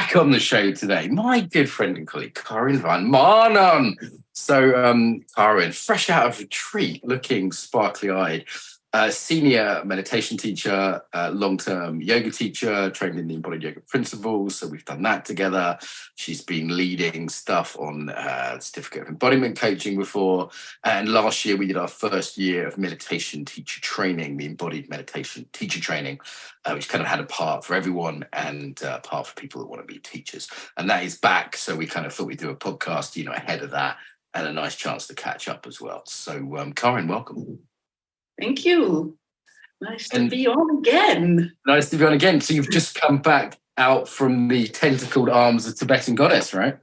back on the show today, my good friend and colleague, Karin van Maanen. So, Karin, fresh out of retreat, looking sparkly-eyed, senior meditation teacher, long-term yoga teacher, trained in the embodied yoga principles. So we've done that together. She's been leading stuff on certificate of embodiment coaching before. And last year we did our first year of meditation teacher training, the embodied meditation teacher training, which kind of had a part for everyone and a part for people that want to be teachers. And that is back. So we kind of thought we'd do a podcast, ahead of that, and a nice chance to catch up as well. So, Karin, welcome. Thank you. Nice to be on again. Nice to be on again. So you've just come back out from the tentacled arms of Tibetan goddess, right?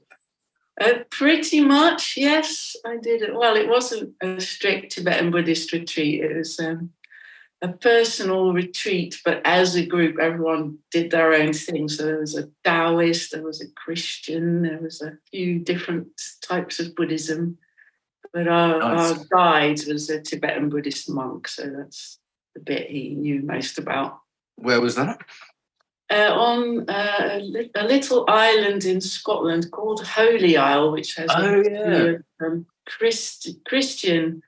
Pretty much, yes, I did it. Well, it wasn't a strict Tibetan Buddhist retreat. It was a personal retreat, but as a group, everyone did their own thing. So there was a Taoist, there was a Christian, there was a few different types of Buddhism. But our guide was a Tibetan Buddhist monk, so that's the bit he knew most about. Where was that? On a little island in Scotland called Holy Isle, which has Christian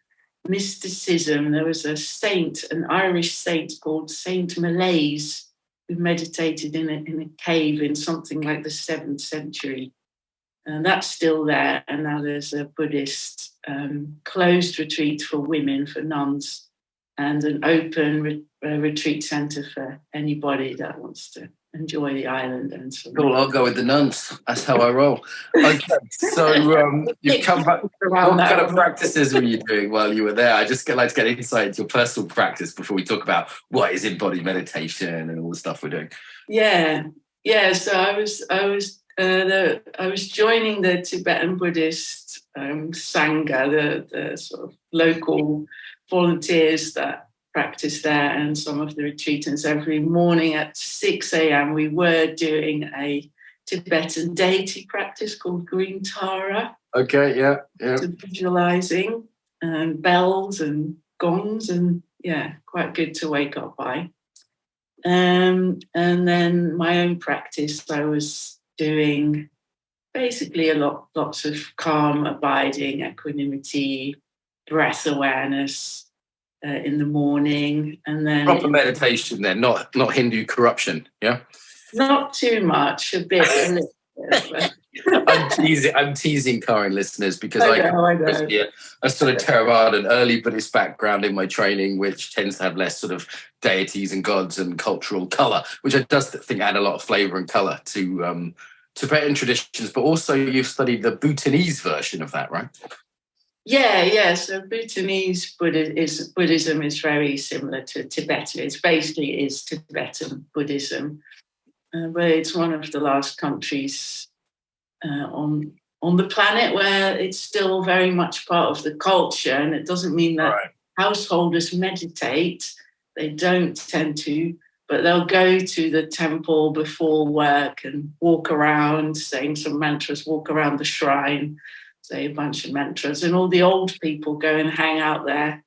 mysticism. There was a saint, an Irish saint called Saint Malaise, who meditated in a cave in something like the 7th century. And that's still there. And now there's a Buddhist closed retreat for women, for nuns, and an open retreat centre for anybody that wants to enjoy the island. And so cool, I'll go with the nuns. That's how I roll. Okay, so you've come back. What kind of practices were you doing while you were there? I just like to get insight into your personal practice before we talk about what is embodied meditation and all the stuff we're doing. Yeah. So I was joining the Tibetan Buddhist Sangha, the sort of local volunteers that practice there, and some of the retreatants. Every morning at 6 a.m. we were doing a Tibetan deity practice called Green Tara. Okay, yeah. To visualizing and bells and gongs, and quite good to wake up by. And then my own practice, I was doing basically lots of calm, abiding, equanimity, breath awareness in the morning, and then proper meditation. Then, not Hindu corruption. Yeah, not too much. A bit. I'm teasing Karin listeners because I know. a sort of Theravada, an early Buddhist background in my training, which tends to have less sort of deities and gods and cultural colour, which I does think add a lot of flavour and colour to Tibetan traditions. But also you've studied the Bhutanese version of that, right? Yeah. So Bhutanese Buddhism is very similar to Tibetan. It basically is Tibetan Buddhism, but it's one of the last countries on the planet where it's still very much part of the culture. And it doesn't mean that householders meditate. They don't tend to, but they'll go to the temple before work and walk around saying some mantras, walk around the shrine, say a bunch of mantras. And all the old people go and hang out there.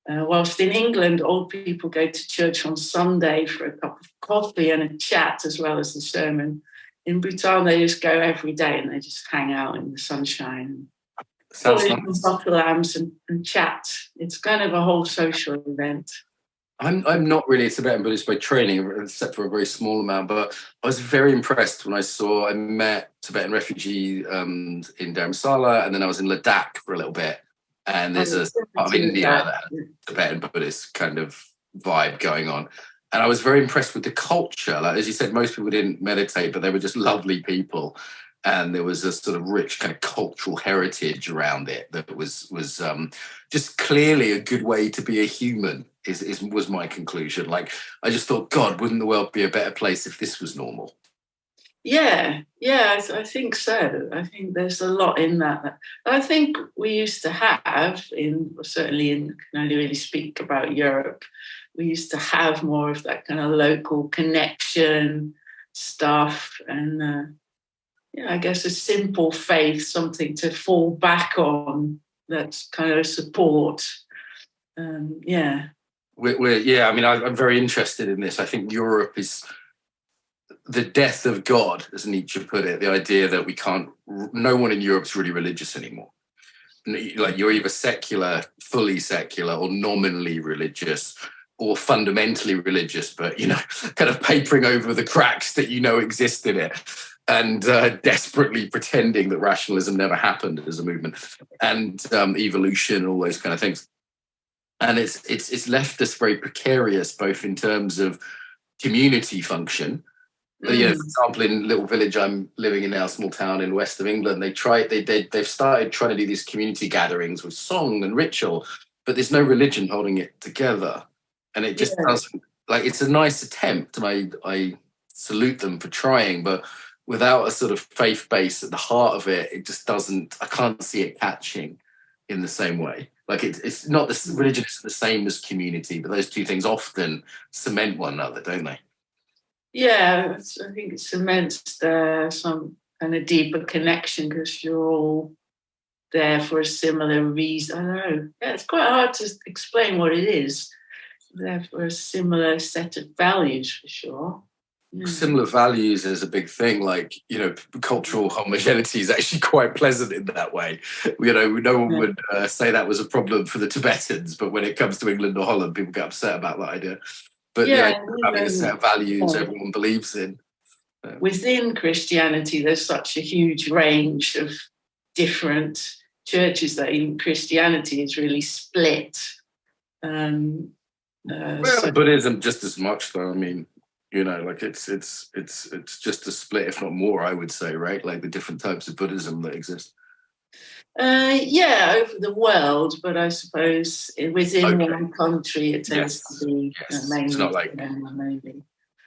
Whilst in England, old people go to church on Sunday for a cup of coffee and a chat as well as the sermon. In Bhutan, they just go every day and they just hang out in the sunshine, butter lamps and chat. It's kind of a whole social event. I'm not really a Tibetan Buddhist by training, except for a very small amount, but I was very impressed when I met Tibetan refugee in Dharamsala, and then I was in Ladakh for a little bit, and there's a part of India that had a Tibetan Buddhist kind of vibe going on. And I was very impressed with the culture. Like, as you said, most people didn't meditate, but they were just lovely people. And there was a sort of rich kind of cultural heritage around it that was just clearly a good way to be a human, was my conclusion. Like, I just thought, God, wouldn't the world be a better place if this was normal? Yeah, I think so. I think there's a lot in that. I think we used to have, can only really speak about Europe, we used to have more of that kind of local connection stuff, and I guess a simple faith, something to fall back on, that's kind of support. I'm very interested in this. I think Europe is the death of God, as Nietzsche put it, the idea that no one in Europe's really religious anymore. Like, you're either secular, fully secular, or nominally religious, or fundamentally religious, but, kind of papering over the cracks that exist in it, and desperately pretending that rationalism never happened as a movement, and evolution, and all those kind of things. And it's left us very precarious, both in terms of community function. For example, in little village I'm living in now, small town in west of England, they've started trying to do these community gatherings with song and ritual, but there's no religion holding it together. And it just doesn't, it's a nice attempt, and I salute them for trying, but without a sort of faith base at the heart of it, it just doesn't, I can't see it catching in the same way. It's not, the religion isn't the same as community, but those two things often cement one another, don't they? Yeah, I think it cements some kind of deeper connection, because you're all there for a similar reason. I don't know. Yeah, it's quite hard to explain what it is. There for a similar set of values, for sure. Similar values is a big thing. Cultural homogeneity is actually quite pleasant in that way. No one would say that was a problem for the Tibetans, but when it comes to England or Holland, people get upset about that idea. But having a set of values everyone believes in. Within Christianity, there's such a huge range of different churches that even Christianity is really split. Buddhism just as much, though. I mean, it's just a split, if not more, I would say, right? Like the different types of Buddhism that exist. Over the world, but I suppose within one country it tends to be mainly. It's not maybe.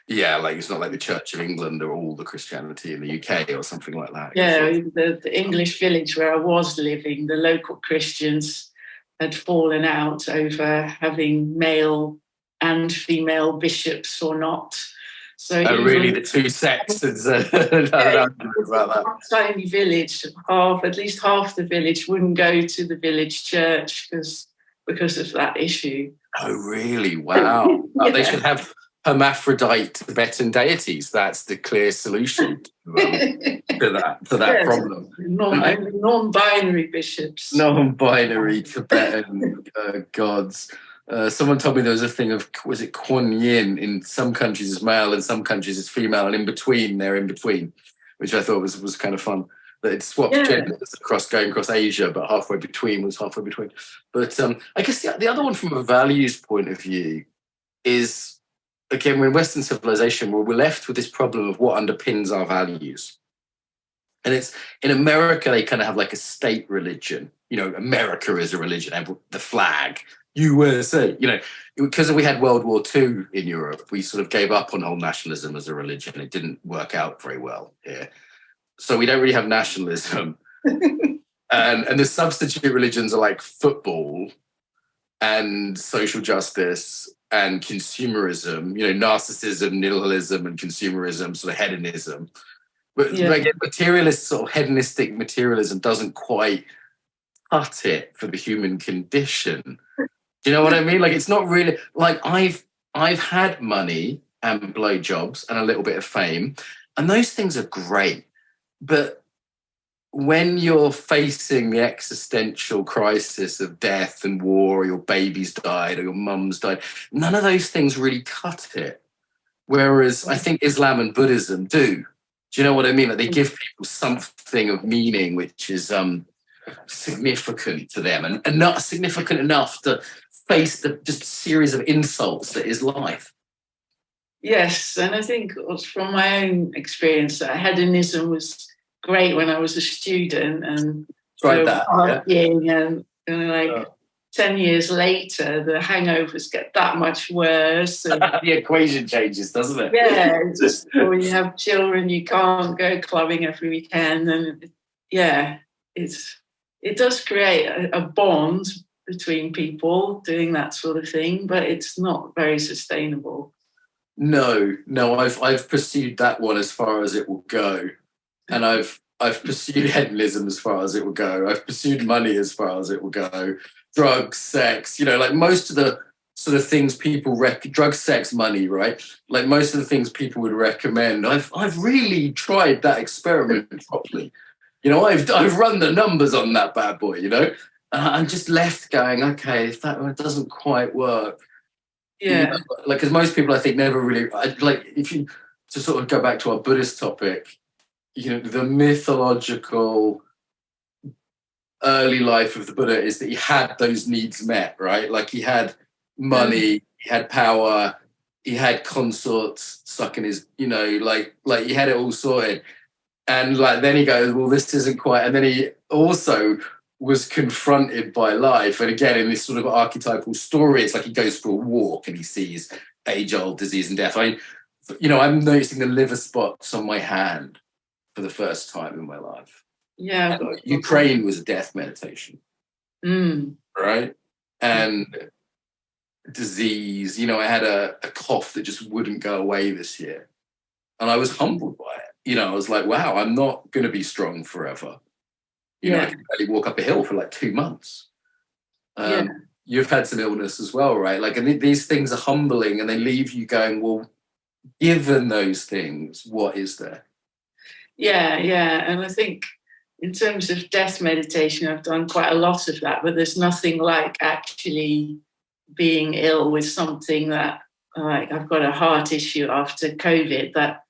Yeah, it's not like the Church of England or all the Christianity in the UK or something like that. Yeah, the English village where I was living, the local Christians had fallen out over having male and female bishops or not. So really, the two sects? About that. Tiny village, at least half the village wouldn't go to the village church because of that issue. Oh, really? Wow. They should have hermaphrodite Tibetan deities. That's the clear solution to that problem. Non-binary bishops. Non-binary Tibetan gods. Someone told me there was a thing of, was it Kuan Yin? In some countries is male, in some countries is female, and in between, they're in between, which I thought was kind of fun. That it swapped genders going across Asia, but halfway between. But I guess the other one from a values point of view is, again, we're in Western civilization, where we're left with this problem of what underpins our values. And it's, in America, they kind of have like a state religion. America is a religion, and the flag, USA, because we had World War II in Europe, we sort of gave up on whole nationalism as a religion. It didn't work out very well here. So we don't really have nationalism. and the substitute religions are like football and social justice and consumerism, narcissism, nihilism, and consumerism, sort of hedonism. But materialist, sort of hedonistic materialism doesn't quite cut it for the human condition. Do you know what I mean? It's not really, I've had money and blowjobs and a little bit of fame, and those things are great. But when you're facing the existential crisis of death and war, or your baby's died or your mum's died, none of those things really cut it. Whereas I think Islam and Buddhism do. Do you know what I mean? They give people something of meaning which is significant to them, and not significant enough to face the just series of insults that is life. Yes, and I think from my own experience, hedonism was great when I was a student, and tried that. And 10 years later, the hangovers get that much worse. And the equation changes, doesn't it? Yeah, it's just when you have children, you can't go clubbing every weekend, and it does create a bond between people doing that sort of thing, but it's not very sustainable. No, I've pursued that one as far as it will go, and I've pursued hedonism as far as it will go. I've pursued money as far as it will go. Drugs, sex, most of the sort of things people drug, sex, money, right? Like most of the things people would recommend. I've really tried that experiment properly. You know, I've run the numbers on that bad boy, you know? I'm just left going, okay, if that one doesn't quite work. Yeah. You know, like, because most people, I think, never really, like, if you, to sort of go back to our Buddhist topic, you know, the mythological early life of the Buddha is that he had those needs met, right? Like he had money, he had power, he had consorts sucking his, you know, like he had it all sorted. And like then he goes, well, this isn't quite. And then he also was confronted by life. And again, in this sort of archetypal story, it's like he goes for a walk and he sees age-old disease and death. You know, I'm noticing the liver spots on my hand for the first time in my life. Yeah. Ukraine was a death meditation. Right? And disease, you know, I had a cough that just wouldn't go away this year. And I was humbled by it. You know, I was like, wow, I'm not going to be strong forever. You know, I can barely walk up a hill for like 2 months. You've had some illness as well, right? Like, and these things are humbling and they leave you going, well, given those things, what is there? Yeah. And I think in terms of death meditation, I've done quite a lot of that, but there's nothing like actually being ill with something that, like, I've got a heart issue after COVID that,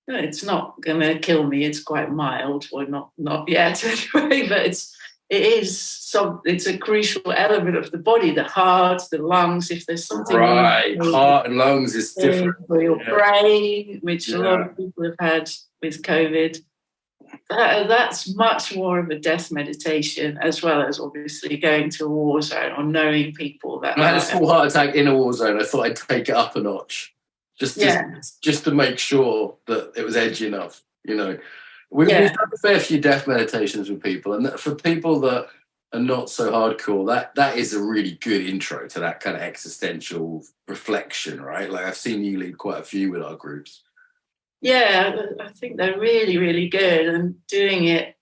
you know, it's not going to kill me. It's quite mild, or not yet anyway. But it's a crucial element of the body, the heart, the lungs. If there's something right, heart and lungs is different for your brain, which a lot of people have had with COVID. That's much more of a death meditation, as well as obviously going to a war zone or knowing people that. I had a small heart attack in a war zone. I thought I'd take it up a notch. Just to make sure that it was edgy enough, you know. We've done a fair few death meditations with people, and for people that are not so hardcore, that is a really good intro to that kind of existential reflection, right? Like I've seen you lead quite a few with our groups. Yeah, I think they're really, really good, and doing it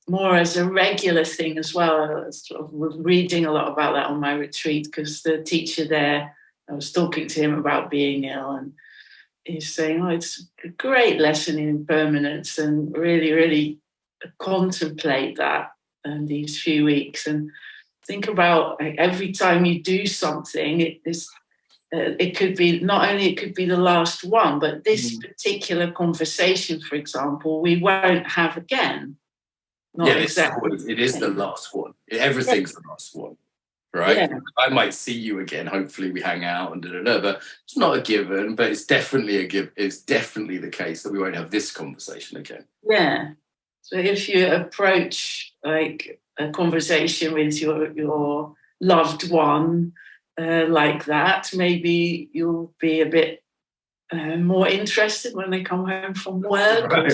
more as a regular thing as well. I was sort of reading a lot about that on my retreat because the teacher there, I was talking to him about being ill, and he's saying, it's a great lesson in impermanence, and really, really contemplate that in these few weeks and think about, like, every time you do something, it could be the last one, but this particular conversation, for example, we won't have again. Not exactly. It is the last one. Everything's the last one. Right? Yeah. I might see you again. Hopefully we hang out and but it's not a given, but it's definitely a given. It's definitely the case that we won't have this conversation again. Yeah. So if you approach like a conversation with your loved one like that, maybe you'll be a bit more interested when they come home from work. Right.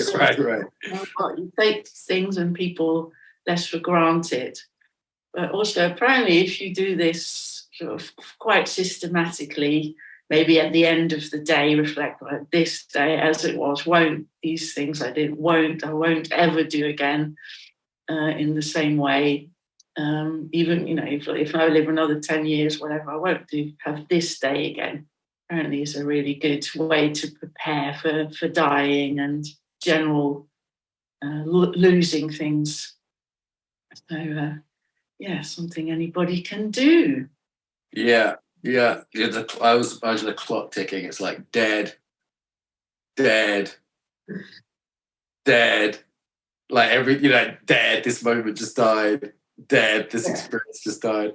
You take things and people less for granted. But also, apparently, if you do this sort of quite systematically, maybe at the end of the day, reflect like this day as it was, these things I won't ever do again in the same way. Even, you know, if I live another 10 years, whatever, I won't have this day again. Apparently, is a really good way to prepare for dying and general losing things. So, something anybody can do. Yeah. I was imagining the clock ticking. It's like dead. Like dead. This moment just died. Dead. This experience just died.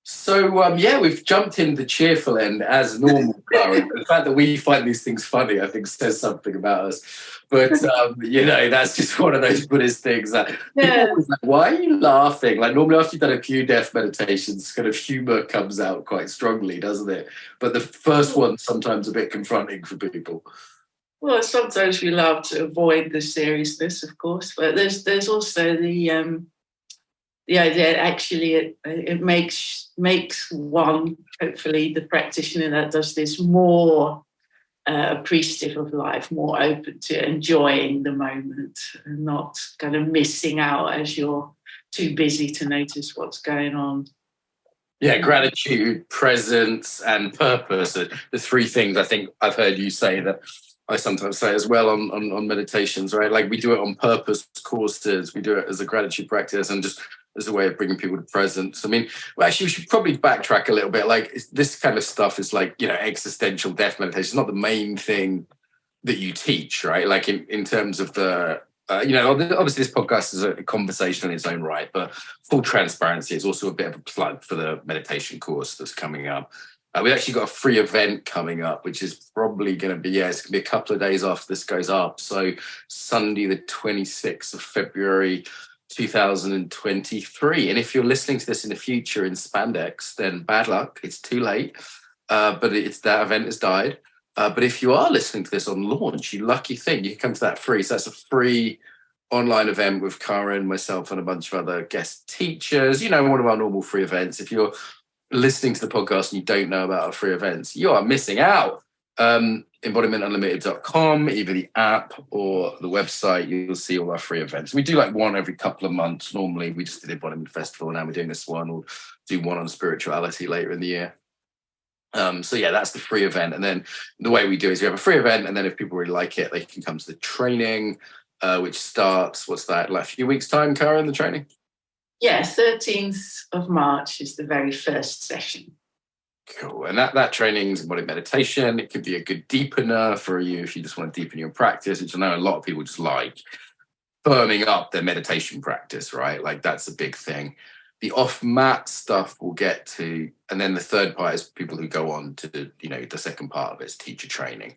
So, we've jumped in the cheerful end as normal, Karin. The fact that we find these things funny, I think, says something about us. But, that's just one of those Buddhist things that people always like, why are you laughing? Like, normally after you've done a few death meditations, kind of humor comes out quite strongly, doesn't it? But the first one's sometimes a bit confronting for people. Well, sometimes we love to avoid the seriousness, of course. But there's also the idea actually it makes one, hopefully the practitioner that does this, more appreciative of life, more open to enjoying the moment and not kind of missing out as you're too busy to notice what's going on. Yeah, gratitude, presence, and purpose are the three things I think I've heard you say that I sometimes say as well on meditations, right? Like we do it on purpose courses, we do it as a gratitude practice and just as a way of bringing people to presence. I mean, well, actually, we should probably backtrack a little bit. Like this kind of stuff is like, existential death meditation. It's not the main thing that you teach, right? Like in terms of the, obviously this podcast is a conversation in its own right, but full transparency is also a bit of a plug for the meditation course that's coming up. We've actually got a free event coming up, which is probably going to be, it's going to be a couple of days after this goes up. So Sunday, the 26th of February, 2023. And if you're listening to this in the future in spandex, then bad luck. It's too late. But that event has died. But if you are listening to this on launch, you lucky thing, you can come to that free. So that's a free online event with Karin, myself, and a bunch of other guest teachers. One of our normal free events. If you're listening to the podcast and you don't know about our free events, you are missing out. embodimentunlimited.com, either the app or the website, you'll see all our free events. We do like one every couple of months. Normally, we just did Embodiment Festival. Now we're doing this one. We'll do one on spirituality later in the year. So yeah, that's the free event. And then the way we do is we have a free event. And then if people really like it, they can come to the training, which starts, what's that, like a few weeks' time, Karin, the training? Yeah, 13th of March is the very first session. Cool. And that training is embodied meditation. It could be a good deepener for you if you just want to deepen your practice, which I know a lot of people just like firming up their meditation practice, right? Like that's a big thing. The off-mat stuff we'll get to, and then the third part is people who go on to, the second part of it is teacher training.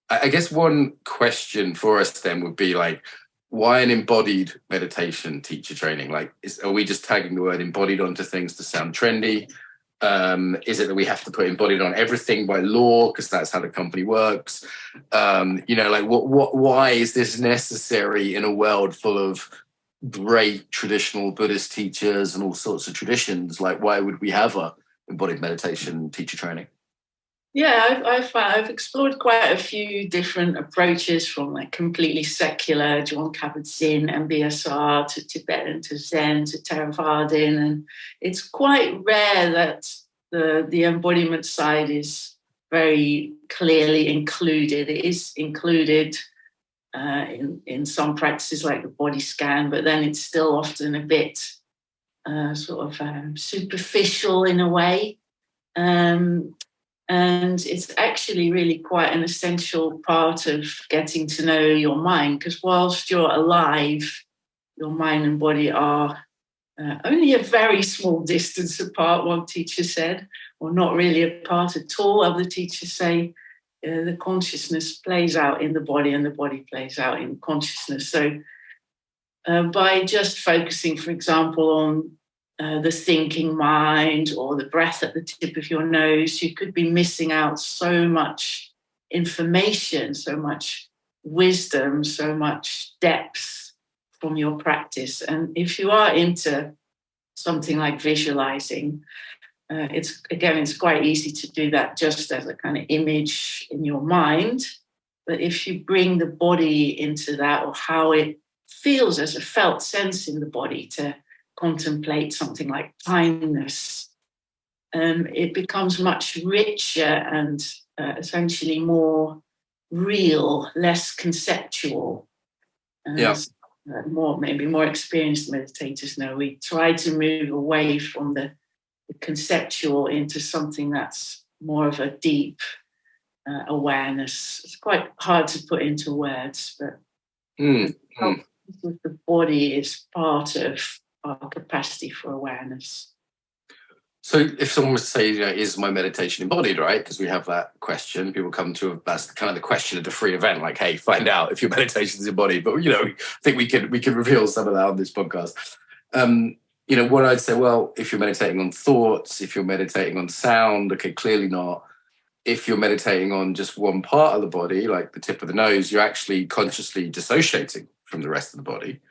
I guess one question for us then would be like, why an embodied meditation teacher training? Like, are we just tagging the word embodied onto things to sound trendy? Is it that we have to put embodied on everything by law because that's how the company works? Why is this necessary in a world full of great traditional Buddhist teachers and all sorts of traditions? Like, why would we have a embodied meditation teacher training? Yeah, I've explored quite a few different approaches, from like completely secular John Kabat-Zinn, MBSR, to Tibetan, to Zen, to Theravadin, and it's quite rare that the embodiment side is very clearly included. It is included in some practices like the body scan, but then it's still often a bit superficial in a way. And it's actually really quite an essential part of getting to know your mind, because whilst you're alive, your mind and body are only a very small distance apart, one teacher said, or not really apart at all. Other teachers say the consciousness plays out in the body and the body plays out in consciousness. So by just focusing, for example, on the thinking mind or the breath at the tip of your nose, you could be missing out so much information, so much wisdom, so much depth from your practice. And if you are into something like visualizing, it's quite easy to do that just as a kind of image in your mind. But if you bring the body into that, or how it feels as a felt sense in the body, to contemplate something like kindness, it becomes much richer and essentially more real, less conceptual. More experienced meditators know we try to move away from the conceptual into something that's more of a deep awareness. It's quite hard to put into words, but with the body is part of our capacity for awareness. So if someone was to say, is my meditation embodied, right? Because we have that question. People come to, that's kind of the question of the free event, like, hey, find out if your meditation is embodied. But, I think we can reveal some of that on this podcast. What I'd say, well, if you're meditating on thoughts, if you're meditating on sound, okay, clearly not. If you're meditating on just one part of the body, like the tip of the nose, you're actually consciously dissociating from the rest of the body.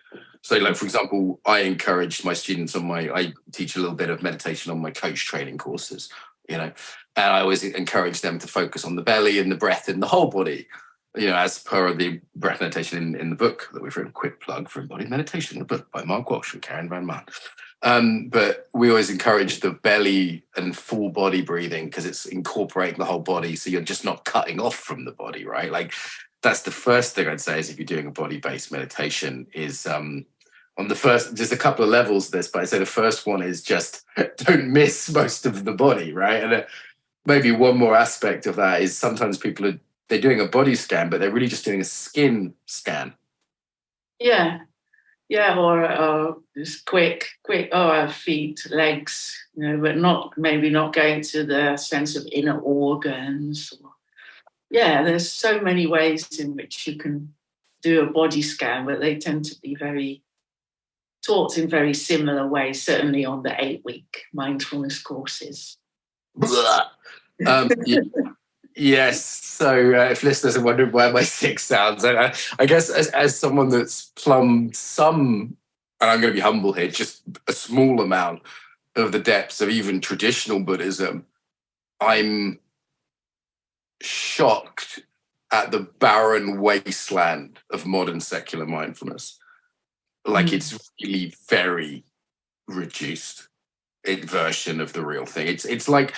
So, like, for example, I encourage my students I teach a little bit of meditation on my coach training courses, and I always encourage them to focus on the belly and the breath and the whole body, as per the breath meditation in the book that we've written. Quick plug for Embodied Meditation, the book by Mark Walsh and Karin van Maanen. But we always encourage the belly and full body breathing because it's incorporating the whole body. So you're just not cutting off from the body, right? Like that's the first thing I'd say is if you're doing a body-based meditation is on the first, there's a couple of levels of this, but I'd say the first one is just don't miss most of the body, right? And maybe one more aspect of that is sometimes they're doing a body scan, but they're really just doing a skin scan. Yeah. Yeah, or just quick, our feet, legs, but maybe not going to the sense of inner organs. Yeah, there's so many ways in which you can do a body scan, but they tend to be taught in very similar ways, certainly on the 8-week mindfulness courses. Yes. So if listeners are wondering why my sick sounds, I guess as someone that's plumbed some, and I'm going to be humble here, just a small amount of the depths of even traditional Buddhism, I'm shocked at the barren wasteland of modern secular mindfulness. Like it's really very reduced version of the real thing. It's like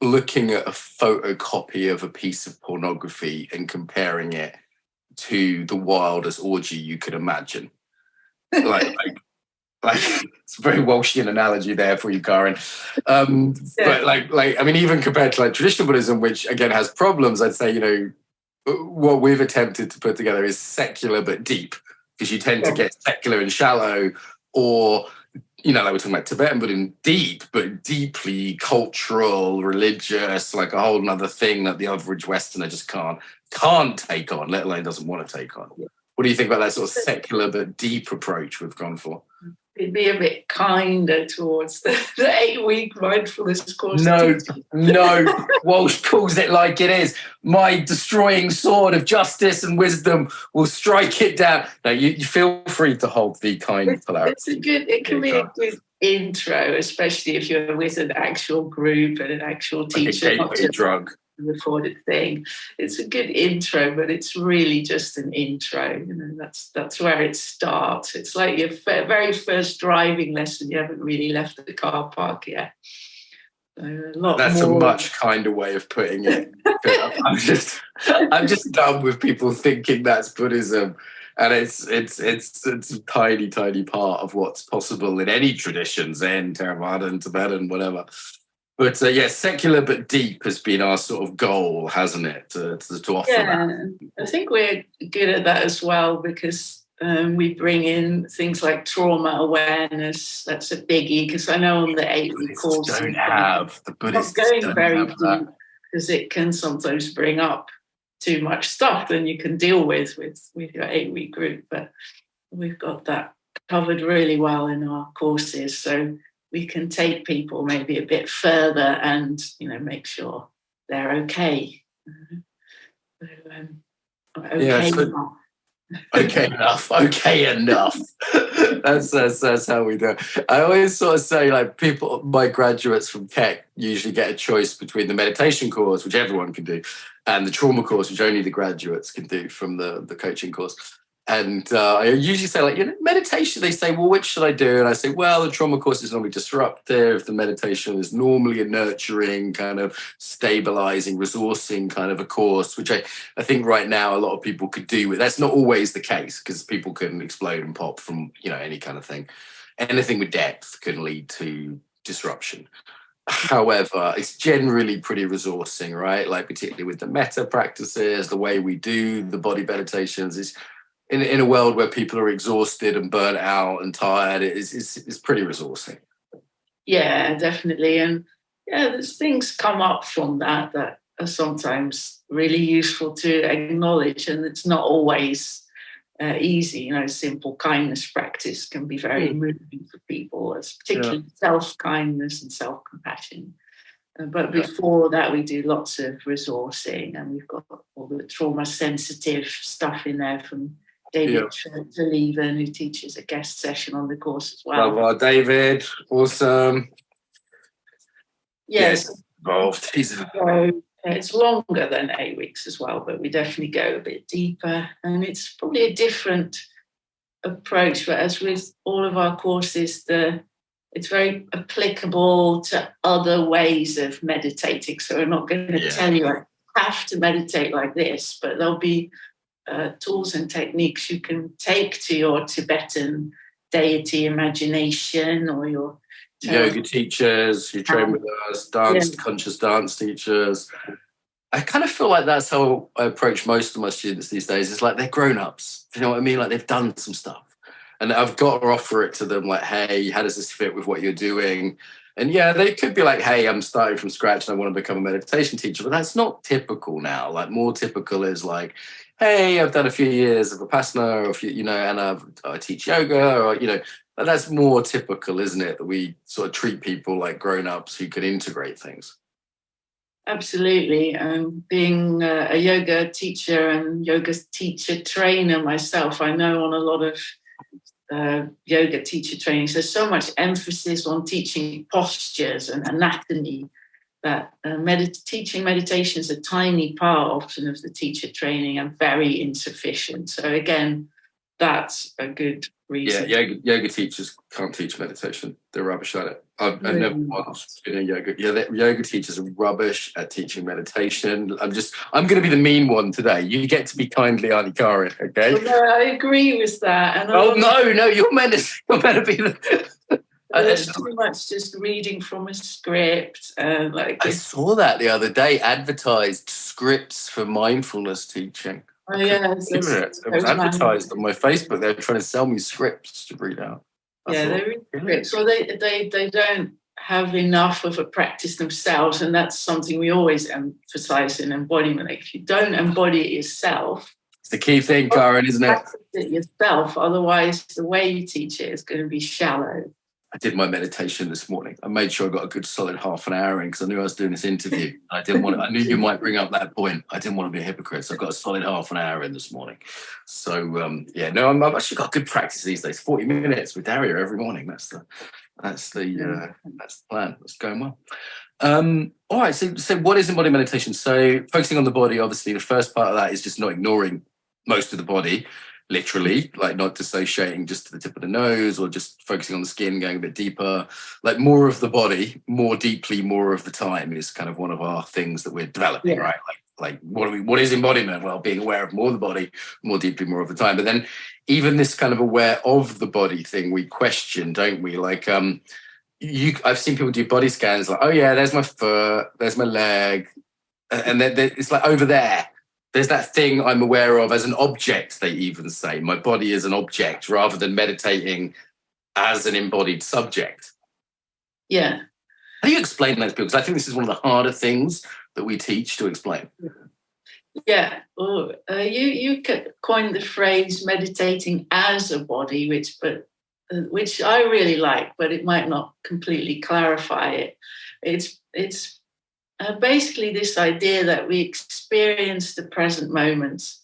looking at a photocopy of a piece of pornography and comparing it to the wildest orgy you could imagine. Like it's a very Walshian analogy there for you, Karin. But I mean, even compared to like traditional Buddhism, which again has problems, I'd say, what we've attempted to put together is secular but deep, because you tend to get secular and shallow, or like we're talking about Tibetan Buddhism, deep, but deeply cultural, religious, like a whole nother thing that the average Westerner just can't take on, let alone doesn't want to take on. What do you think about that sort of secular but deep approach we've gone for? It'd be a bit kinder towards the 8-week mindfulness course. No. Walsh calls it like it is. My destroying sword of justice and wisdom will strike it down. No, you feel free to hold the kind polarity. It can be a good intro, especially if you're with an actual group and an actual teacher. Like a drug. Recorded thing. It's a good intro, but it's really just an intro. That's where it starts. It's like your very first driving lesson. You haven't really left the car park yet. That's a much kinder way of putting it. I'm just done with people thinking that's Buddhism, and it's a tiny part of what's possible in any tradition, Zen, Theravada, Tibetan, whatever. But secular but deep has been our sort of goal, hasn't it, to offer that? I think we're good at that as well, because we bring in things like trauma awareness. That's a biggie, because I know on the 8-week course the Buddhists going very deep, because it can sometimes bring up too much stuff than you can deal with your 8-week group. But we've got that covered really well in our courses, so we can take people maybe a bit further and, make sure they're okay. Okay enough. That's how we do it. I always sort of say, like, my graduates from TEP usually get a choice between the meditation course, which everyone can do, and the trauma course, which only the graduates can do from the coaching course. And I usually say, like, meditation, they say, well, which should I do? And I say, well, the trauma course is normally disruptive. The meditation is normally a nurturing, kind of stabilizing, resourcing kind of a course, which I think right now a lot of people could do with. That's not always the case, because people can explode and pop from, any kind of thing. Anything with depth can lead to disruption. However, it's generally pretty resourcing, right? Like, particularly with the metta practices, the way we do the body meditations is, in a world where people are exhausted and burnt out and tired, it's pretty resourcing. Yeah, definitely. And there's things come up from that are sometimes really useful to acknowledge, and it's not always easy. Simple kindness practice can be very moving for people, particularly self-kindness and self-compassion. But before that, we do lots of resourcing, and we've got all the trauma-sensitive stuff in there from David Levan, who teaches a guest session on the course as well. Love David, awesome. Yes, involved. It's longer than 8 weeks as well, but we definitely go a bit deeper, and it's probably a different approach. But as with all of our courses, the it's very applicable to other ways of meditating. So we're not going to tell you I have to meditate like this, but there'll be tools and techniques you can take to your Tibetan deity imagination or your yoga teachers who train with us, conscious dance teachers. I kind of feel like that's how I approach most of my students these days. It's like they're grown-ups. You know what I mean? Like they've done some stuff. And I've got to offer it to them like, hey, how does this fit with what you're doing? And yeah, they could be like, hey, I'm starting from scratch and I want to become a meditation teacher. But that's not typical now. Like more typical is like, hey, I've done a few years of Vipassana, or a few, you know, and I teach yoga, or, you know, that's more typical, isn't it? That we sort of treat people like grown-ups who can integrate things. Absolutely. Being a yoga teacher and yoga teacher trainer myself, I know on a lot of yoga teacher trainings, there's so much emphasis on teaching postures and anatomy that teaching meditation is a tiny part often of the teacher training and very insufficient. So again, that's a good reason. Yeah, yoga teachers can't teach meditation. They're rubbish at it. I've never once been in yoga. Yeah, yoga teachers are rubbish at teaching meditation. I'm going to be the mean one today. You get to be kindly, Auntie Karin, okay? Well, no, I agree with that. And no, you're meant to be the... There's too much just reading from a script. I saw that the other day, advertised scripts for mindfulness teaching. Oh, yeah. It was advertised on my Facebook. They were trying to sell me scripts to read out. They read scripts. Well, they don't have enough of a practice themselves, and that's something we always emphasize in embodiment. Like if you don't embody it yourself, it's the key thing, Karin, isn't it? Practice it yourself. Otherwise, the way you teach it is going to be shallow. I did my meditation this morning. I made sure I got a good solid half an hour in because I knew I was doing this interview. I knew you might bring up that point. I didn't want to be a hypocrite. So I got a solid half an hour in this morning. So, I've actually got good practice these days. 40 minutes with Daria every morning. That's the plan. It's going well. All right. So what is embodied meditation? So focusing on the body, obviously, the first part of that is just not ignoring most of the body. Literally, like not dissociating just to the tip of the nose or just focusing on the skin, going a bit deeper, like more of the body, more deeply, more of the time is kind of one of our things that we're developing, right? Like what is embodiment? Well, being aware of more of the body, more deeply, more of the time. But then even this kind of aware of the body thing, we question, don't we? Like, I've seen people do body scans like, oh yeah, there's my foot, there's my leg. And then it's like over there. There's that thing I'm aware of as an object, they even say. My body is an object rather than meditating as an embodied subject. Yeah. How do you explain that to people? Because I think this is one of the harder things that we teach to explain. Yeah. Well, you coined the phrase meditating as a body, which I really like, but it might not completely clarify it. It's basically this idea that we experience the present moment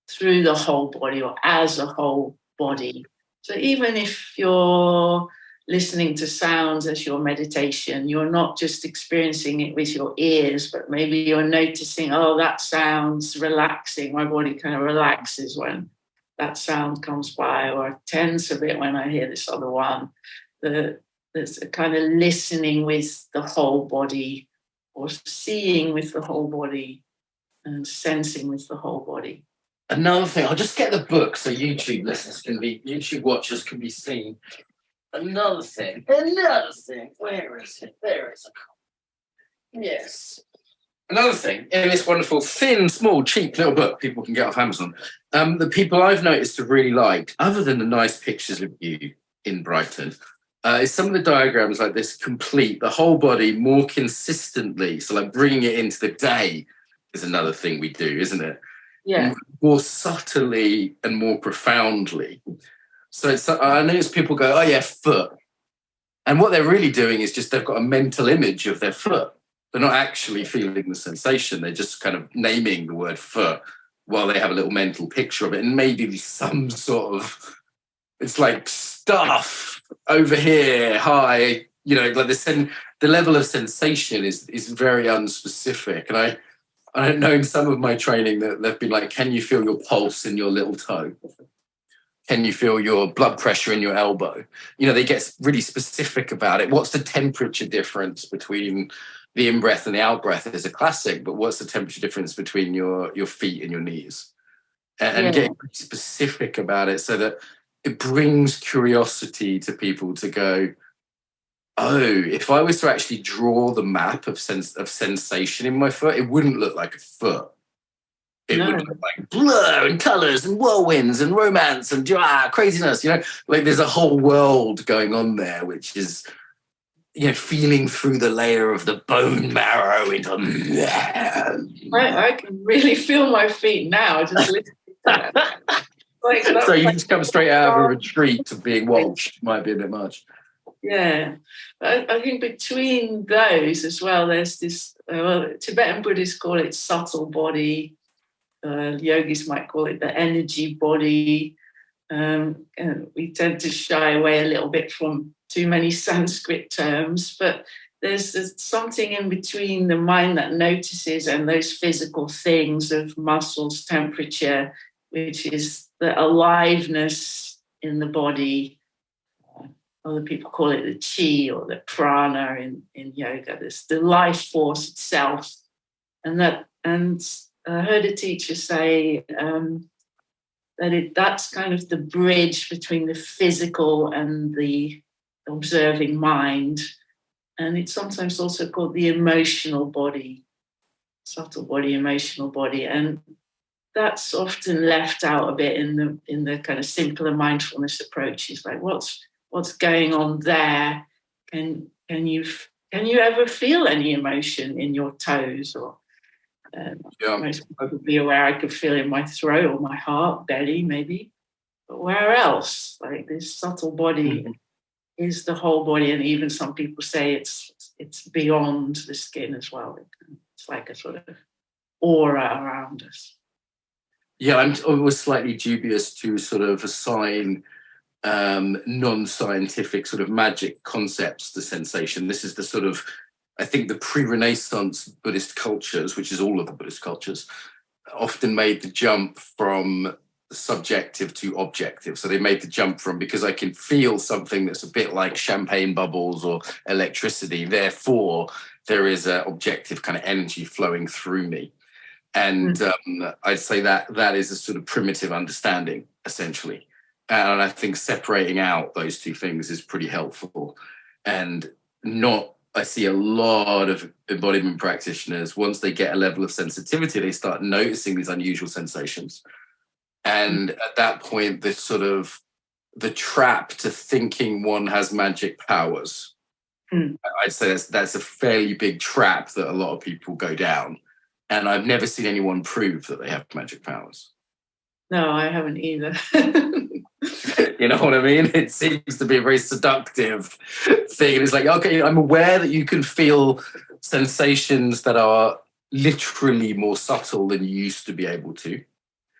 through the whole body or as a whole body. So even if you're listening to sounds as your meditation, you're not just experiencing it with your ears, but maybe you're noticing, oh, that sounds relaxing. My body kind of relaxes when that sound comes by, or I tense a bit when I hear this other one. There's a kind of listening with the whole body, or seeing with the whole body and sensing with the whole body. Another thing, I'll just get the book so YouTube watchers can be seen. Another thing, where is it? There is a yes. Another thing, in this wonderful, thin, small, cheap little book people can get off Amazon, the people I've noticed have really liked, other than the nice pictures of you in Brighton, is some of the diagrams like this complete the whole body more consistently. So like bringing it into the day is another thing we do, isn't it? Yeah. More subtly and more profoundly. So I notice people go, oh yeah, foot. And what they're really doing is just they've got a mental image of their foot. They're not actually feeling the sensation. They're just kind of naming the word foot while they have a little mental picture of it. And maybe some sort of, it's like stuff over here, high, like the level of sensation is very unspecific. And I don't know, in some of my training that they've been like, can you feel your pulse in your little toe? Can you feel your blood pressure in your elbow? You know, they get really specific about it. What's the temperature difference between the in-breath and the out-breath is a classic, but what's the temperature difference between your feet and your knees? And getting specific about it so that it brings curiosity to people to go, oh, if I was to actually draw the map of sensation in my foot, it wouldn't look like a foot. It would look like blur and colours and whirlwinds and romance and craziness, you know, like there's a whole world going on there, which is, you know, feeling through the layer of the bone marrow into. I can really feel my feet now. Just listening to that. So you just come straight out of a retreat of being Walsh. Might be a bit much. Yeah, I think between those as well, there's this, Tibetan Buddhists call it subtle body. Yogis might call it the energy body. And we tend to shy away a little bit from too many Sanskrit terms, but there's something in between the mind that notices and those physical things of muscles, temperature, which is the aliveness in the body. Other people call it the chi or the prana in yoga. There's the life force itself. And I heard a teacher say that's kind of the bridge between the physical and the observing mind. And it's sometimes also called the emotional body, subtle body, emotional body. And that's often left out a bit in the kind of simpler mindfulness approaches. Like what's going on there? Can you ever feel any emotion in your toes? Or most people would be aware I could feel in my throat or my heart, belly maybe. But where else? Like this subtle body is the whole body, and even some people say it's beyond the skin as well. It's like a sort of aura around us. Yeah, I'm always slightly dubious to sort of assign non-scientific sort of magic concepts to sensation. This is the sort of, I think the pre-Renaissance Buddhist cultures, which is all of the Buddhist cultures, often made the jump from subjective to objective. So they made the jump from, because I can feel something that's a bit like champagne bubbles or electricity, therefore there is an objective kind of energy flowing through me. And I'd say that is a sort of primitive understanding, essentially. And I think separating out those two things is pretty helpful. And I see a lot of embodiment practitioners, once they get a level of sensitivity, they start noticing these unusual sensations. And at that point, the trap to thinking one has magic powers, I'd say that's a fairly big trap that a lot of people go down. And I've never seen anyone prove that they have magic powers. No, I haven't either. You know what I mean? It seems to be a very seductive thing. It's like, okay, I'm aware that you can feel sensations that are literally more subtle than you used to be able to.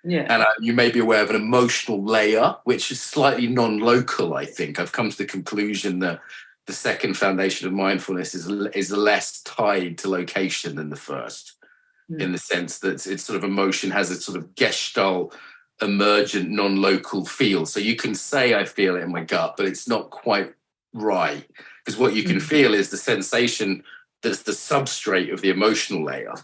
Yeah. And you may be aware of an emotional layer, which is slightly non-local, I think. I've come to the conclusion that the second foundation of mindfulness is less tied to location than the first, in the sense that it's sort of emotion has a sort of gestalt, emergent, non-local feel. So you can say, I feel it in my gut, but it's not quite right. Because what you can feel is the sensation that's the substrate of the emotional layer.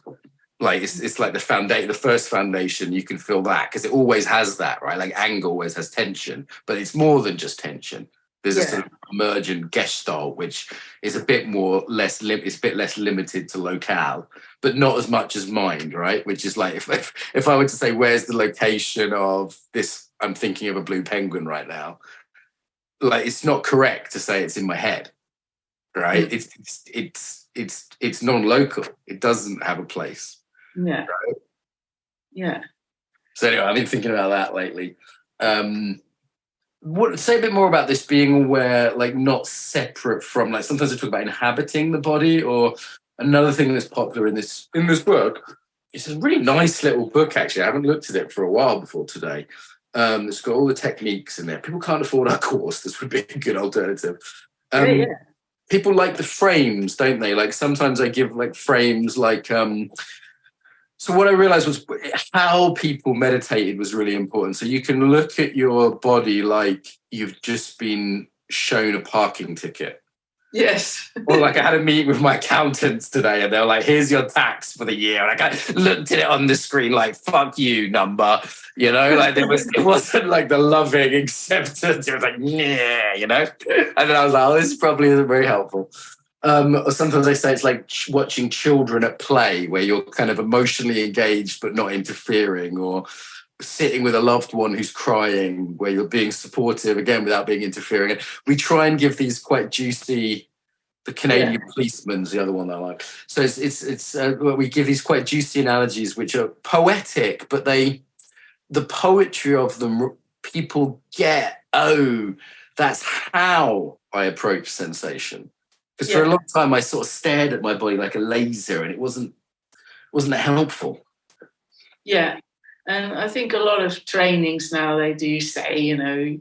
Like it's like the first foundation, you can feel that because it always has that, right? Like anger always has tension, but it's more than just tension. There's a sort of emergent gestalt, which is a bit less limited to locale, but not as much as mind, right? Which is like if I were to say, where's the location of this? I'm thinking of a blue penguin right now. Like it's not correct to say it's in my head, right? It's non-local. It doesn't have a place. Yeah. Right? Yeah. So anyway, I've been thinking about that lately. Say a bit more about this being aware, like not separate from, like sometimes I talk about inhabiting the body, or another thing that's popular in this book. It's a really nice little book, actually. I haven't looked at it for a while before today. It's got all the techniques in there. People can't afford our course. This would be a good alternative. People like the frames, don't they? Like sometimes I give like frames like So what I realized was how people meditated was really important. So you can look at your body like you've just been shown a parking ticket. Yes. Or like I had a meeting with my accountants today and they were like, here's your tax for the year. And I looked at it on the screen like, fuck you, number. You know, like it wasn't like the loving acceptance. It was like, yeah, you know? And then I was like, oh, this probably isn't very helpful. Or sometimes I say it's like watching children at play where you're kind of emotionally engaged but not interfering, or sitting with a loved one who's crying where you're being supportive again without being interfering. And we try and give these quite juicy, the Canadian policeman's the other one I like. So it's we give these quite juicy analogies which are poetic, but the poetry of them, people get, oh, that's how I approach sensation. Because for a long time I sort of stared at my body like a laser and it wasn't helpful. Yeah. And I think a lot of trainings now, they do say, you know,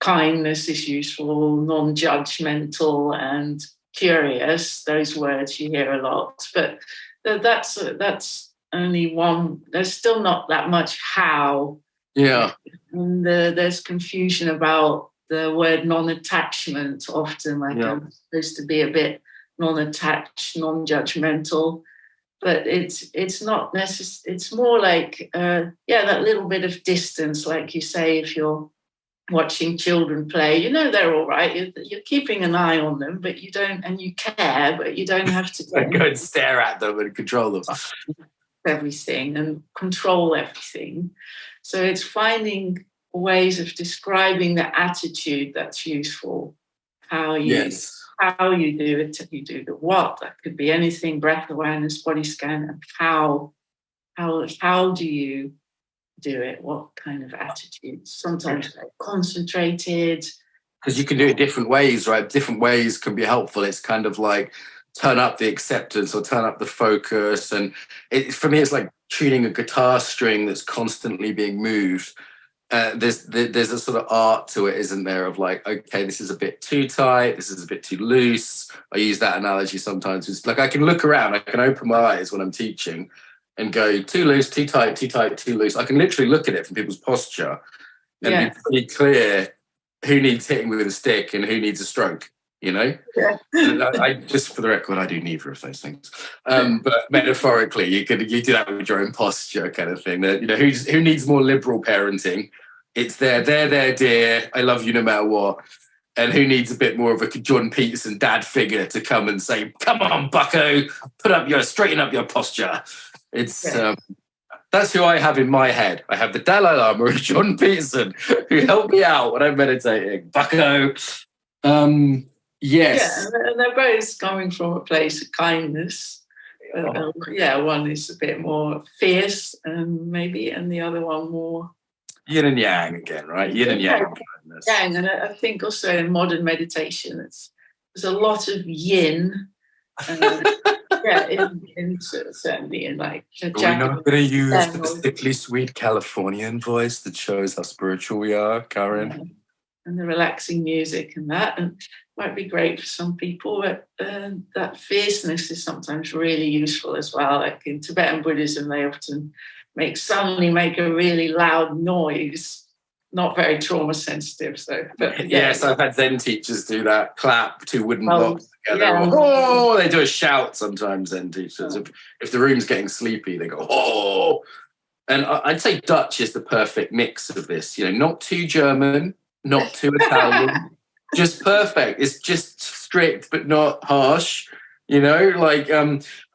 kindness is useful, non-judgmental and curious. Those words you hear a lot. But that's only one. There's still not that much how. Yeah. And there's confusion about the word non-attachment often. Like I'm supposed to be a bit non-attached, non-judgmental. But it's not necessary. It's more like, that little bit of distance, like you say, if you're watching children play, you know they're all right. You're keeping an eye on them, but you don't, and you care, but you don't have to go and stare at them and control them. Everything and control everything. So it's finding ways of describing the attitude that's useful. How you do it, you do the what. That could be anything, breath awareness, body scan, and how do you do it? What kind of attitude? Sometimes like concentrated. Because you can do it different ways, right? Different ways can be helpful. It's kind of like turn up the acceptance or turn up the focus. And for me, it's like tuning a guitar string that's constantly being moved. There's a sort of art to it, isn't there? Of like, okay, this is a bit too tight, this is a bit too loose. I use that analogy sometimes. It's like I can look around, I can open my eyes when I'm teaching and go too loose, too tight, too loose. I can literally look at it from people's posture and be pretty clear who needs hitting with a stick and who needs a stroke. You know, I just for the record, I do neither of those things. But metaphorically, you do that with your own posture, kind of thing. You know, who needs more liberal parenting? It's there, dear. I love you no matter what. And who needs a bit more of a Jordan Peterson dad figure to come and say, "Come on, Bucko, straighten up your posture." It's that's who I have in my head. I have the Dalai Lama and Jordan Peterson who help me out when I'm meditating. Bucko. Yes. Yeah, and they're both coming from a place of kindness. One is a bit more fierce, maybe, and the other one more yin and yang again, right? Yin and yang. Yang, and I think also in modern meditation, there's a lot of yin. Certainly in like. We're not going to use the sickly sweet Californian voice that shows how spiritual we are, Karin. Yeah. And the relaxing music and that, and might be great for some people, but that fierceness is sometimes really useful as well. Like in Tibetan Buddhism, they often suddenly make a really loud noise, not very trauma sensitive. So, yes, I've had Zen teachers do that. Clap two wooden blocks together. Or, they do a shout sometimes. Zen teachers, if the room's getting sleepy, they go oh. And I'd say Dutch is the perfect mix of this. You know, not too German. Not too Italian, just perfect. It's just strict but not harsh, you know. Like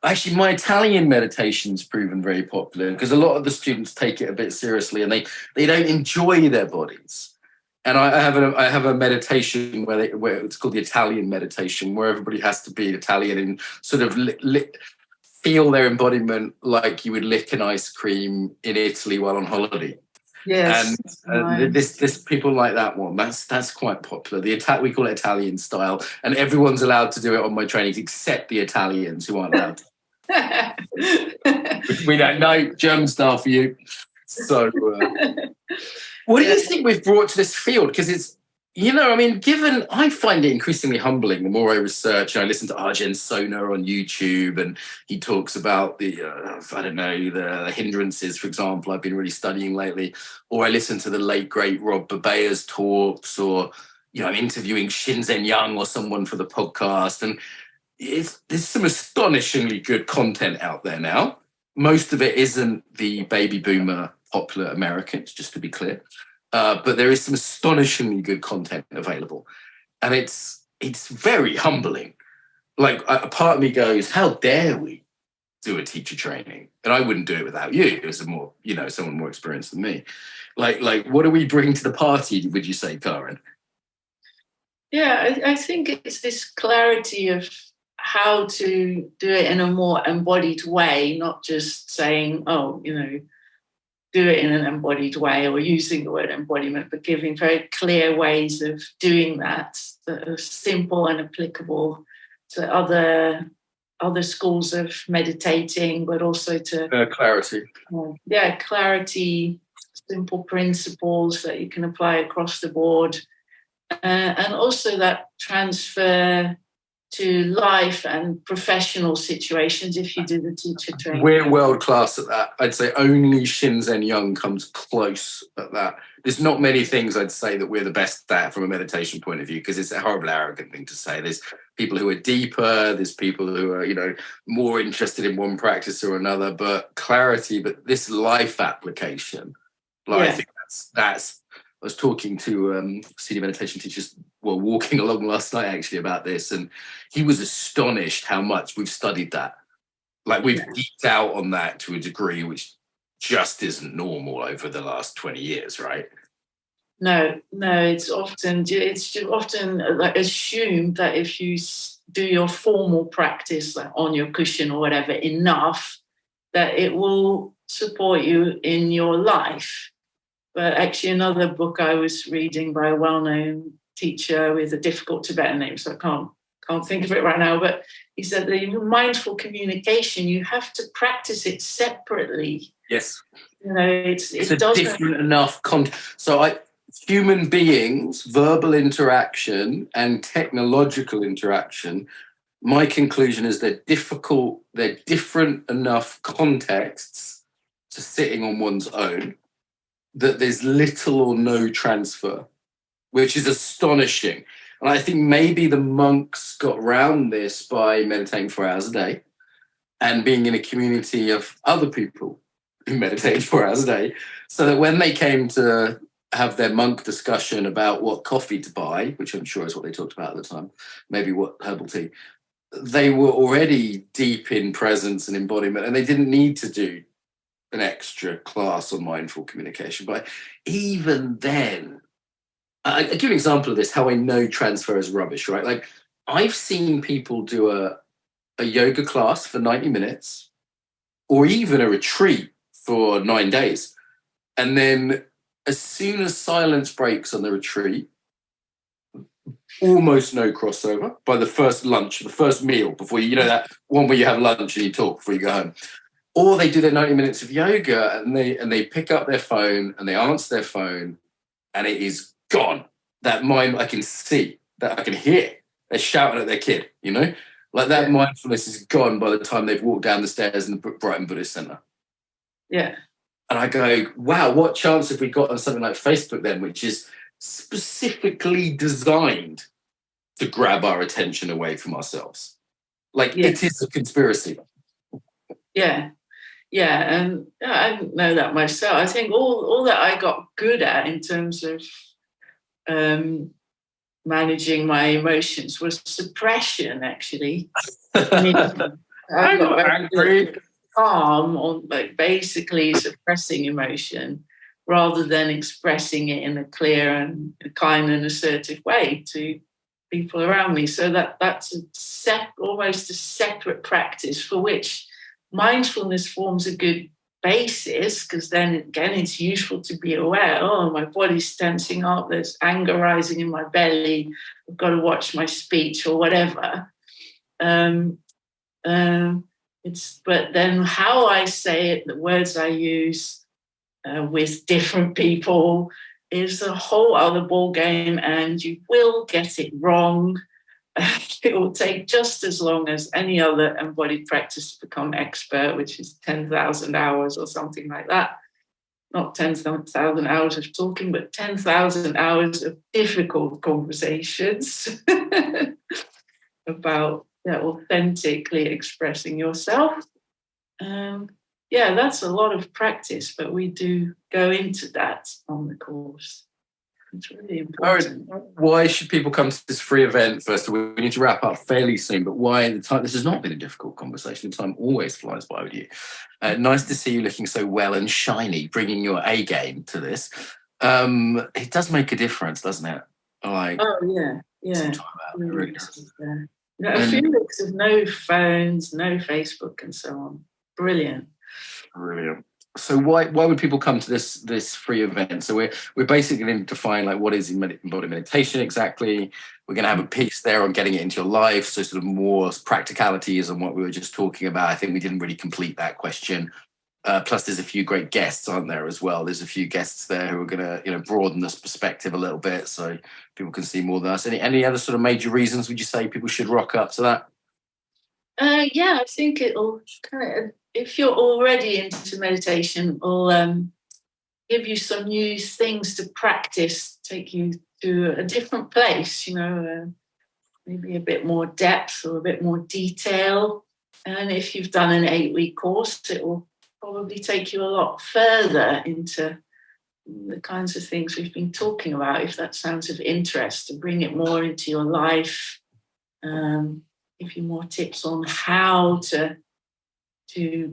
actually, my Italian meditation's proven very popular because a lot of the students take it a bit seriously and they don't enjoy their bodies. And I have a meditation where it's called the Italian meditation, where everybody has to be Italian and sort of feel their embodiment like you would lick an ice cream in Italy while on holiday. Yes, and this people like that one. That's quite popular. We call it Italian style, and everyone's allowed to do it on my trainings except the Italians who aren't allowed to. We don't know German style for you. So, what do you think we've brought to this field? Because I mean, I find it increasingly humbling the more I research. I listen to Arjen Sona on YouTube, and he talks about the hindrances, for example, I've been really studying lately. Or I listen to the late, great Rob Babea's talks, or, I'm interviewing Shinzen Young or someone for the podcast. And there's some astonishingly good content out there now. Most of it isn't the baby boomer popular Americans, just to be clear. But there is some astonishingly good content available. And it's very humbling. Like, a part of me goes, how dare we do a teacher training? And I wouldn't do it without you as someone more experienced than me. Like, what do we bring to the party, would you say, Karin? Yeah, I think it's this clarity of how to do it in a more embodied way, not just saying, do it in an embodied way or using the word embodiment, but giving very clear ways of doing that are simple and applicable to other schools of meditating, but also to clarity. Clarity, simple principles that you can apply across the board, and also that transfer to life and professional situations if you do the teacher training. We're world class at that. I'd say only Shinzen Young comes close at that. There's not many things I'd say that we're the best at from a meditation point of view, because it's a horrible, arrogant thing to say. There's people who are deeper, there's people who are, more interested in one practice or another, but clarity, but this life application, I think that's I was talking to senior meditation teachers, walking along last night actually about this, and he was astonished how much we've studied that. Like, we've geeked out on that to a degree which just isn't normal over the last 20 years, right? No, it's often like assumed that if you do your formal practice, like on your cushion or whatever, enough, that it will support you in your life. But actually, another book I was reading by a well-known teacher with a difficult Tibetan name, so I can't think of it right now, but he said that in mindful communication, you have to practice it separately. Yes. It's a different enough So human beings, verbal interaction and technological interaction, my conclusion is they're different enough contexts to sitting on one's own, that there's little or no transfer, which is astonishing. And I think maybe the monks got around this by meditating 4 hours a day and being in a community of other people who meditate 4 hours a day, so that when they came to have their monk discussion about what coffee to buy, which I'm sure is what they talked about at the time, maybe what herbal tea, they were already deep in presence and embodiment, and they didn't need to do an extra class on mindful communication. But even then, I'll give you an example of this, how I know transfer is rubbish, right? Like, I've seen people do a yoga class for 90 minutes or even a retreat for 9 days. And then as soon as silence breaks on the retreat, almost no crossover by the first lunch, the first meal, before that one where you have lunch and you talk before you go home. Or they do their 90 minutes of yoga and they pick up their phone and they answer their phone and it is gone. That mind, I can see, that I can hear. They're shouting at their kid, Like, that mindfulness is gone by the time they've walked down the stairs in the Brighton Buddhist Centre. Yeah. And I go, wow, what chance have we got on something like Facebook then, which is specifically designed to grab our attention away from ourselves? Like, it is a conspiracy. Yeah. Yeah, and I didn't know that myself. I think all that I got good at in terms of managing my emotions was suppression, actually. I got angry, calm on basically suppressing emotion rather than expressing it in a clear and kind and assertive way to people around me. So that's almost a separate practice for which mindfulness forms a good basis, because then again it's useful to be aware, my body's tensing up, there's anger rising in my belly, I've got to watch my speech or whatever. But then how I say it, the words I use with different people is a whole other ball game, and you will get it wrong. It will take just as long as any other embodied practice to become expert, which is 10,000 hours or something like that. Not 10,000 hours of talking, but 10,000 hours of difficult conversations about authentically expressing yourself. That's a lot of practice, but we do go into that on the course. It's really important. Why should people come to this free event? First of all, we need to wrap up fairly soon, but why the time? This has not been a difficult conversation. The time always flies by with you. Nice to see you looking so well and shiny, bringing your A game to this. It does make a difference, doesn't it? Yeah. Really does. A few weeks of no phones, no Facebook, and so on. Brilliant. So why would people come to this free event? So we're basically going to define like what is embodied meditation exactly. We're going to have a piece there on getting it into your life, so sort of more practicalities on what we were just talking about. I think we didn't really complete that question. Plus, there's a few great guests, aren't there, as well? There's a few guests there who are going to broaden this perspective a little bit, so people can see more than us. Any other sort of major reasons would you say people should rock up to that? I think it'll kind of, if you're already into meditation, it'll give you some new things to practice, take you to a different place, maybe a bit more depth or a bit more detail. And if you've done an 8-week course, it will probably take you a lot further into the kinds of things we've been talking about, if that sounds of interest, to bring it more into your life, give you more tips on how to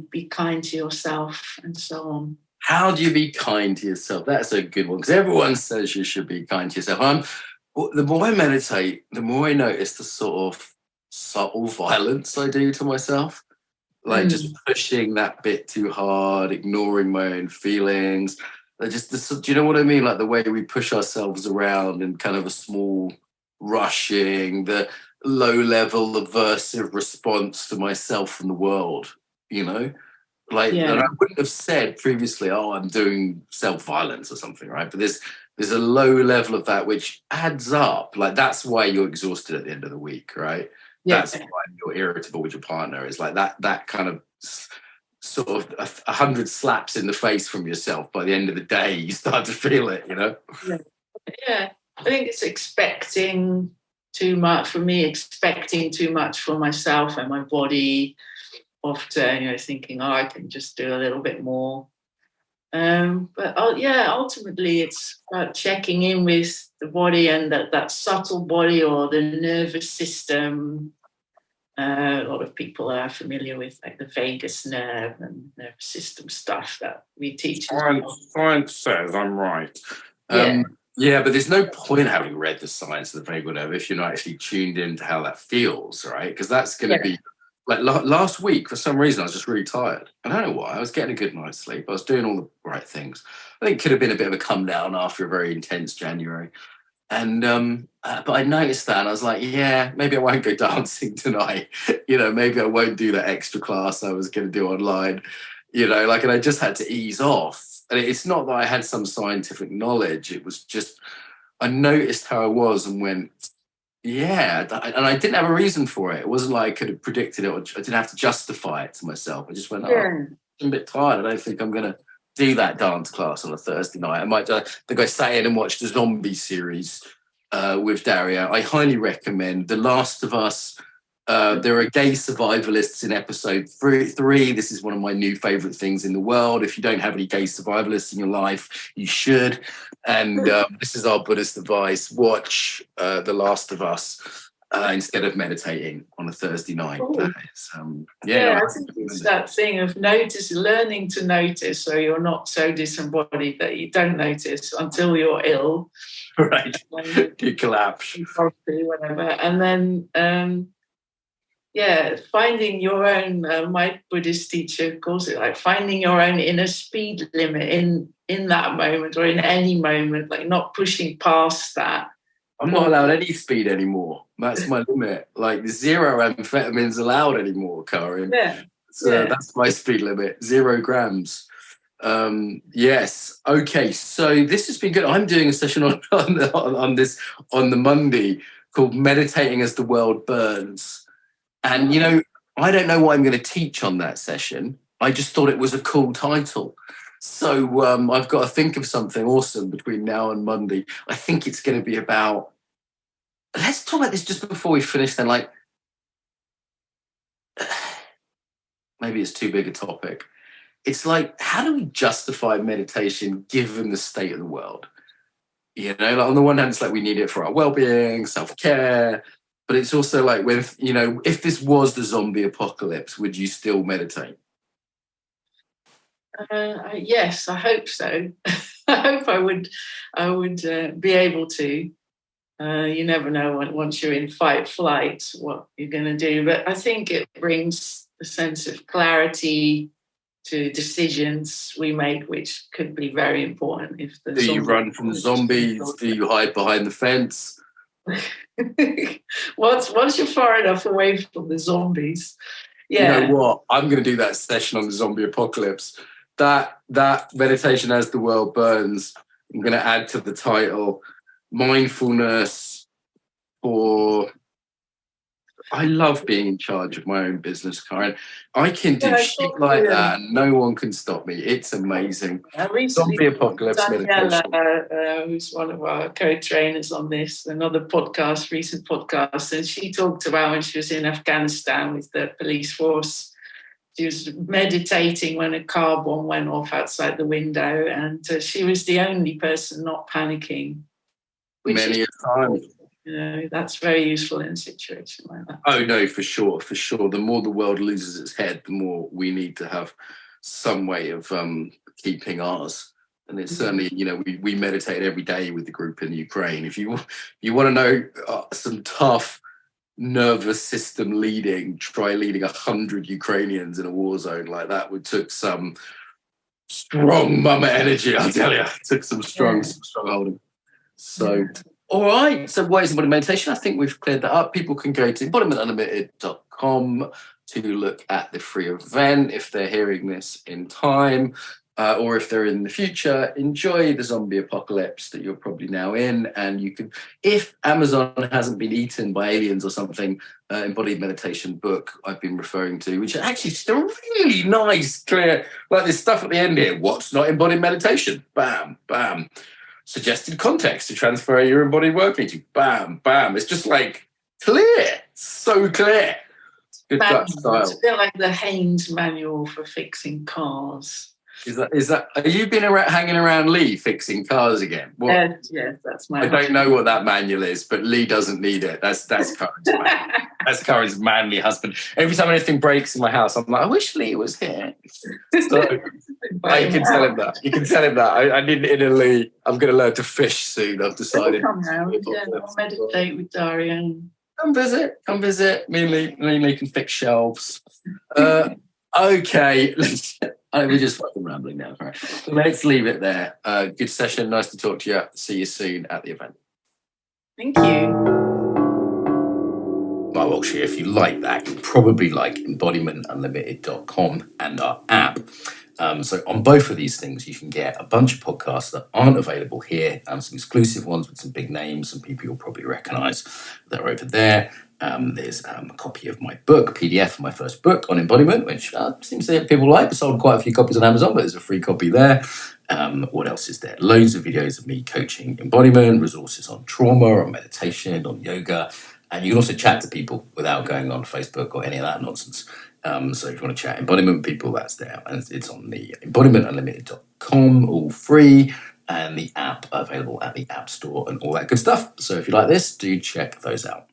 be kind to yourself and so on. How do you be kind to yourself? That's a good one, because everyone says you should be kind to yourself. The more I meditate, the more I notice the sort of subtle violence I do to myself, like just pushing that bit too hard, ignoring my own feelings. Do you know what I mean? Like the way we push ourselves around in kind of a small rushing, the low-level aversive response to myself and the world, And I wouldn't have said previously, I'm doing self-violence or something, right? But there's a low level of that which adds up. Like that's why you're exhausted at the end of the week, right? Yeah. That's why you're irritable with your partner. Is like that kind of sort of 100 slaps in the face from yourself. By the end of the day, you start to feel it, Yeah, I think it's expecting too much. For me, expecting too much for myself and my body. Often, thinking, I can just do a little bit more. But ultimately, it's about checking in with the body and that subtle body or the nervous system. A lot of people are familiar with like the vagus nerve and nervous system stuff that we teach. Science says I'm right. But there's no point having read the science of the vagus nerve if you're not actually tuned into how that feels, right? Because that's going to be like last week, for some reason, I was just really tired. I don't know why. I was getting a good night's sleep. I was doing all the right things. I think it could have been a bit of a come down after a very intense January. And but I noticed that and I was like, maybe I won't go dancing tonight. Maybe I won't do that extra class I was going to do online. And I just had to ease off. And it's not that I had some scientific knowledge. It was just I noticed how I was and went, and I didn't have a reason for it. It wasn't like I could have predicted it or I didn't have to justify it to myself. I just went, I'm a bit tired. I don't think I'm going to do that dance class on a Thursday night. I might think I sat in and watched a zombie series with Daria. I highly recommend The Last of Us. There are gay survivalists in episode 3. This is one of my new favourite things in the world. If you don't have any gay survivalists in your life, you should. And this is our Buddhist advice. Watch The Last of Us instead of meditating on a Thursday night. That is, I think it's that thing of learning to notice so you're not so disembodied that you don't notice until you're ill. Right. You collapse. Whatever. And then... finding your own, my Buddhist teacher calls it like finding your own inner speed limit in that moment or in any moment, like not pushing past that. I'm not allowed any speed anymore. That's my limit. Like 0 amphetamines allowed anymore, Karin. So that's my speed limit, 0 grams. Yes. Okay. So this has been good. I'm doing a session on the Monday called "Meditating as the World Burns," and I don't know what I'm going to teach on that session. I just thought it was a cool title. So I've got to think of something awesome between now and Monday. I think it's going to be about. Let's talk about this just before we finish. Then, like, maybe it's too big a topic. It's like, how do we justify meditation given the state of the world? Like on the one hand, it's like we need it for our well-being, self-care, but it's also like if this was the zombie apocalypse, would you still meditate? Yes, I hope so. I hope I would be able to. You never know once you're in fight, flight, what you're going to do. But I think it brings a sense of clarity to decisions we make, which could be very important. Do you run from zombies? Do you hide behind the fence? Once you're far enough away from the zombies, yeah. You know what? I'm going to do that session on the zombie apocalypse. That meditation as the world burns. I'm going to add to the title, mindfulness for. I love being in charge of my own business, Karin. I can do shit like that and no one can stop me. It's amazing. Zombie apocalypse meditation. Who's one of our co-trainers on this, another recent podcast, and she talked about when she was in Afghanistan with the police force. She was meditating when a car bomb went off outside the window, and she was the only person not panicking. Many a time. That's very useful in a situation like that. Oh, no, for sure. The more the world loses its head, the more we need to have some way of keeping ours. And it's certainly, we meditate every day with the group in Ukraine. If you want to know some tough nervous system leading, try leading 100 Ukrainians in a war zone like that. It took some strong mama energy, I'll tell you. It took some strong holding. So... All right, so what is embodied meditation? I think we've cleared that up. People can go to embodimentunlimited.com to look at the free event if they're hearing this in time, or if they're in the future, enjoy the zombie apocalypse that you're probably now in. And you can, if Amazon hasn't been eaten by aliens or something, embodied meditation book I've been referring to, which is actually still really nice, clear, like this stuff at the end here. What's not embodied meditation? Bam, bam. Suggested context to transfer your embodied working to. Bam, bam. It's just like clear. So clear. Good Dutch style. It's a bit like the Haynes manual for fixing cars. Is that? Have you been hanging around Lee fixing cars again? Yes, that's my. I don't know what that manual is, but Lee doesn't need it. That's Karin's manual. That's Karin's manly husband. Every time anything breaks in my house, I'm like, I wish Lee was here. So you can tell him that. You can tell him that. I need in Italy. I'm going to learn to fish soon. I've decided. Come round. I'll meditate with Darian. Come visit. Me and Lee can fix shelves. Okay. We're just fucking rambling now. Right. Let's leave it there. Good session. Nice to talk to you. See you soon at the event. Thank you. Mark Walsh here. If you like that, you'll probably like embodimentunlimited.com and our app. So on both of these things, you can get a bunch of podcasts that aren't available here, some exclusive ones with some big names, some people you'll probably recognize that are over there. There's a copy of my book, PDF, my first book on embodiment, which seems to people like. I sold quite a few copies on Amazon, but there's a free copy there. What else is there? Loads of videos of me coaching embodiment, resources on trauma, on meditation, on yoga. And you can also chat to people without going on Facebook or any of that nonsense. So if you want to chat embodiment with people, that's there. And it's on the embodimentunlimited.com, all free, and the app available at the App Store and all that good stuff. So if you like this, do check those out.